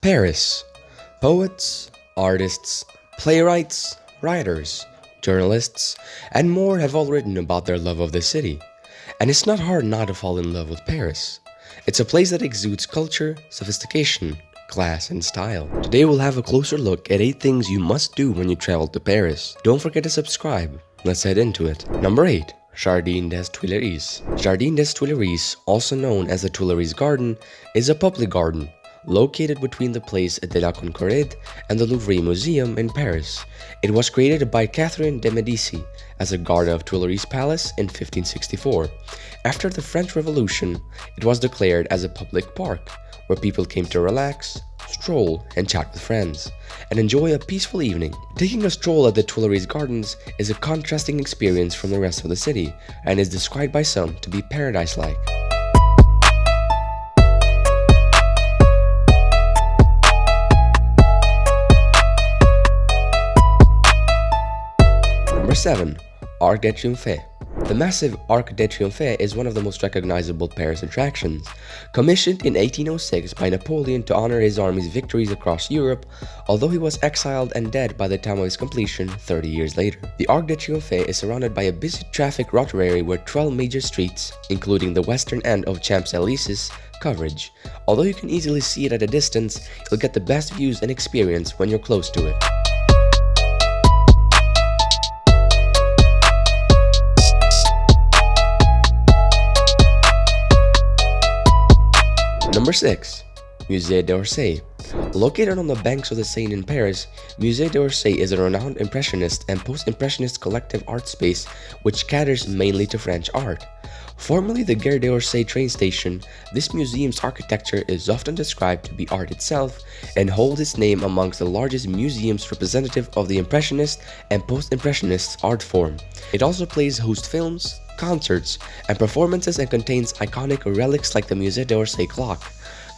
Paris. Poets, artists, playwrights, writers, journalists, and more have all written about their love of the city. And it's not hard not to fall in love with Paris. It's a place that exudes culture, sophistication, class, and style. Today we'll have a closer look at 8 things you must do when you travel to Paris. Don't forget to subscribe. Let's head into it. Number 8. Jardin des Tuileries. Jardin des Tuileries, also known as the Tuileries Garden, is a public garden located between the Place de la Concorde and the Louvre Museum in Paris. It was created by Catherine de' Medici as a guard of Tuileries Palace in 1564. After the French Revolution, it was declared as a public park where people came to relax, stroll, and chat with friends, and enjoy a peaceful evening. Taking a stroll at the Tuileries Gardens is a contrasting experience from the rest of the city and is described by some to be paradise-like. Number 7. Arc de Triomphe. The massive Arc de Triomphe is one of the most recognizable Paris attractions. Commissioned in 1806 by Napoleon to honor his army's victories across Europe, although he was exiled and dead by the time of its completion 30 years later. The Arc de Triomphe is surrounded by a busy traffic rotary where 12 major streets, including the western end of Champs-Élysées, coverage. Although you can easily see it at a distance, you'll get the best views and experience when you're close to it. Number 6. Musée d'Orsay. Located on the banks of the Seine in Paris, Musée d'Orsay is a renowned Impressionist and Post-Impressionist collective art space which caters mainly to French art. Formerly the Gare d'Orsay train station, this museum's architecture is often described to be art itself and holds its name amongst the largest museums representative of the Impressionist and Post-Impressionist art form. It also plays host films, concerts, and performances and contains iconic relics like the Musée d'Orsay clock.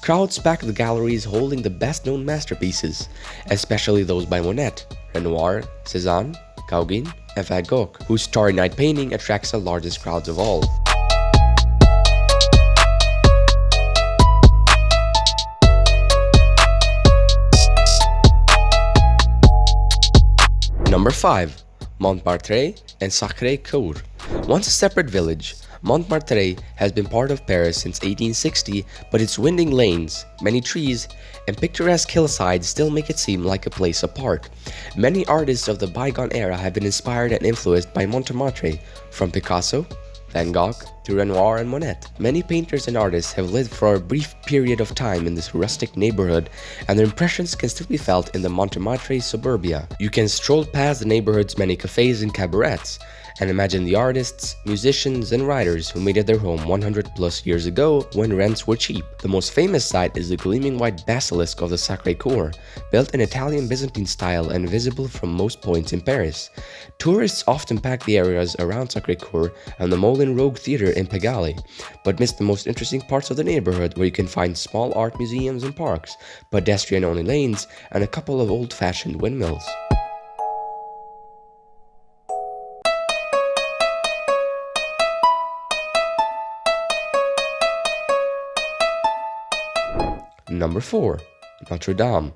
Crowds pack the galleries holding the best-known masterpieces, especially those by Monet, Renoir, Cézanne, Gauguin, and Van Gogh, whose Starry Night painting attracts the largest crowds of all. Number 5. Montmartre and Sacré-Cœur. Once a separate village, Montmartre has been part of Paris since 1860, but its winding lanes, many trees, and picturesque hillsides still make it seem like a place apart. Many artists of the bygone era have been inspired and influenced by Montmartre, from Picasso, Van Gogh, to Renoir and Monet. Many painters and artists have lived for a brief period of time in this rustic neighborhood, and their impressions can still be felt in the Montmartre suburbia. You can stroll past the neighborhood's many cafes and cabarets, and imagine the artists, musicians, and writers who made it their home 100 plus years ago when rents were cheap. The most famous sight is the gleaming white basilisk of the Sacré-Cœur, built in Italian Byzantine style and visible from most points in Paris. Tourists often pack the areas around Sacré-Cœur and the Moulin Rouge Theatre in Pigalle, but miss the most interesting parts of the neighborhood where you can find small art museums and parks, pedestrian-only lanes, and a couple of old-fashioned windmills. Number 4. Notre Dame.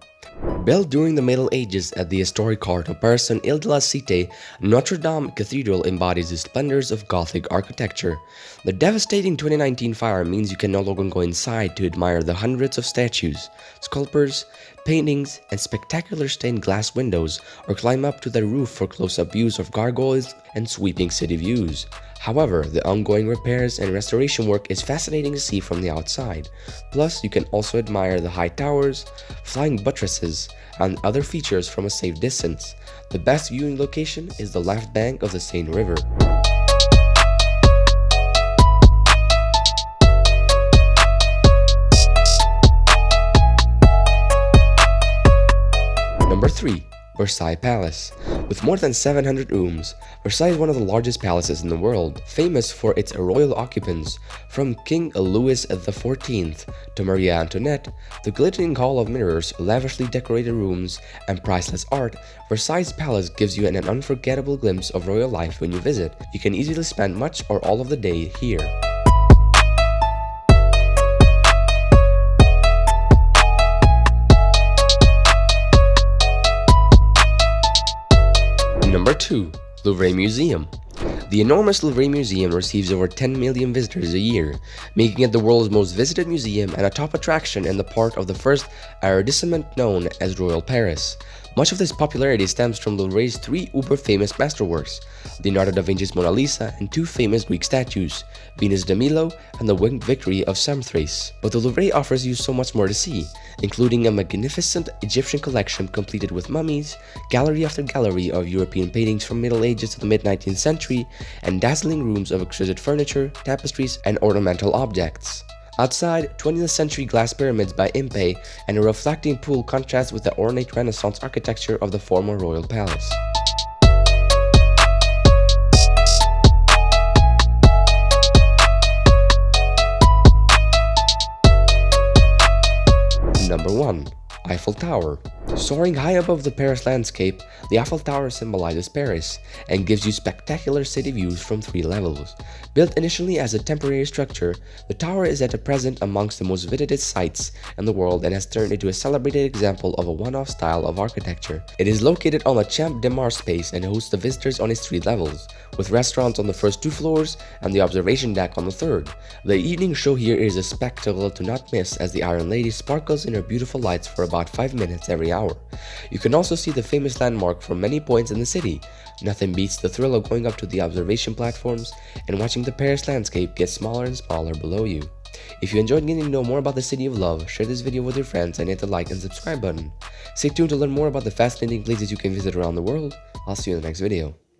Built during the Middle Ages at the historic heart of Paris Île de la Cité, Notre Dame Cathedral embodies the splendors of Gothic architecture. The devastating 2019 fire means you can no longer go inside to admire the hundreds of statues, sculptures, paintings, and spectacular stained glass windows, or climb up to the roof for close-up views of gargoyles and sweeping city views. However, the ongoing repairs and restoration work is fascinating to see from the outside. Plus, you can also admire the high towers, flying buttresses, and other features from a safe distance. The best viewing location is the left bank of the Seine River. Number 3. Versailles Palace. With more than 700 rooms, Versailles is one of the largest palaces in the world, famous for its royal occupants. From King Louis XIV to Maria Antoinette, the glittering hall of mirrors, lavishly decorated rooms, and priceless art, Versailles Palace gives you an unforgettable glimpse of royal life when you visit. You can easily spend much or all of the day here. Number 2. Louvre Museum. The enormous Louvre Museum receives over 10 million visitors a year, making it the world's most visited museum and a top attraction in the part of the first arrondissement known as Royal Paris. Much of this popularity stems from Louvre's three uber-famous masterworks, Leonardo da Vinci's Mona Lisa and two famous Greek statues, Venus de Milo and the Winged Victory of Samothrace. But the Louvre offers you so much more to see, including a magnificent Egyptian collection completed with mummies, gallery after gallery of European paintings from Middle Ages to the mid-19th century, and dazzling rooms of exquisite furniture, tapestries, and ornamental objects. Outside, 20th century glass pyramids by Impey and a reflecting pool contrast with the ornate Renaissance architecture of the former royal palace. Number 1. Eiffel Tower. Soaring high above the Paris landscape, the Eiffel Tower symbolizes Paris and gives you spectacular city views from 3 levels. Built initially as a temporary structure, the tower is at present amongst the most visited sites in the world and has turned into a celebrated example of a one-off style of architecture. It is located on the Champ de Mars space and hosts the visitors on its 3 levels, with restaurants on the first 2 floors and the observation deck on the 3rd. The evening show here is a spectacle to not miss as the Iron Lady sparkles in her beautiful lights for about 5 minutes every hour. You can also see the famous landmark from many points in the city. Nothing beats the thrill of going up to the observation platforms and watching the Paris landscape get smaller and smaller below you. If you enjoyed getting to know more about the City of Love, share this video with your friends and hit the like and subscribe button. Stay tuned to learn more about the fascinating places you can visit around the world. I'll see you in the next video.